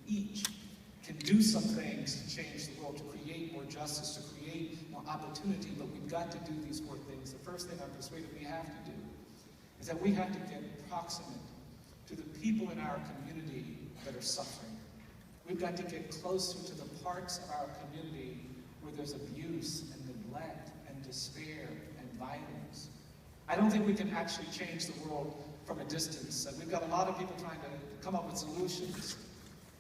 each can do some things to change the world, to create more justice, to create more opportunity, but we've got to do these four things. The first thing I'm persuaded we have to do is that we have to get proximate to the people in our community that are suffering. We've got to get closer to the parts of our community where there's abuse and neglect and despair and violence. I don't think we can actually change the world from a distance. And we've got a lot of people trying to come up with solutions.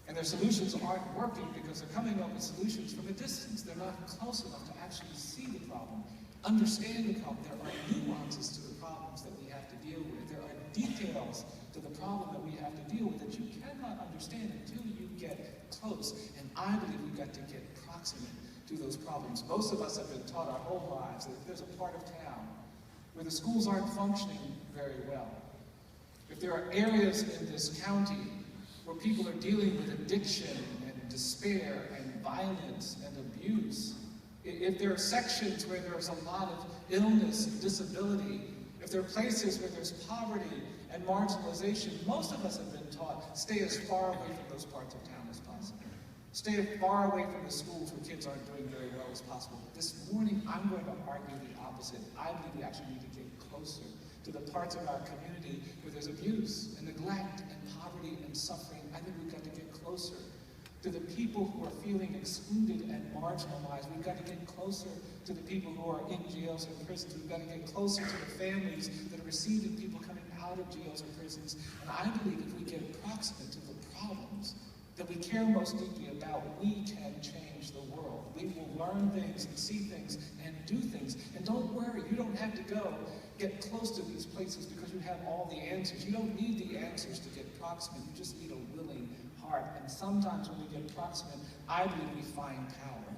And their solutions aren't working because they're coming up with solutions from a distance. They're not close enough to actually see the problem, understand the problem. There are nuances to the problems that we have to deal with. There are details to the problem that we have to deal with that you cannot understand until you get close. And I believe we've got to get proximate to those problems. Most of us have been taught our whole lives that if there's a part of town where the schools aren't functioning very well, if there are areas in this county where people are dealing with addiction and despair and violence and abuse, if there are sections where there's a lot of illness and disability, if there are places where there's poverty and marginalization, most of us have been taught, stay as far away from those parts of town as possible. Stay as far away from the schools where kids aren't doing very well as possible. This morning, I'm going to argue the opposite. I believe we actually need to get closer to the parts of our community where there's abuse and neglect and poverty and suffering. I think we've got to get closer to the people who are feeling excluded and marginalized. We've got to get closer to the people who are in jails and prisons. We've got to get closer to the families that are receiving people coming out of jails and prisons. And I believe if we get proximate to the problems that we care most deeply about, we can change the world. We will learn things and see things and do things. And don't worry, you don't have to go get close to these places because you have all the answers. You don't need the answers to get proximate. You just need a willing heart. And sometimes when we get proximate, I believe we find power.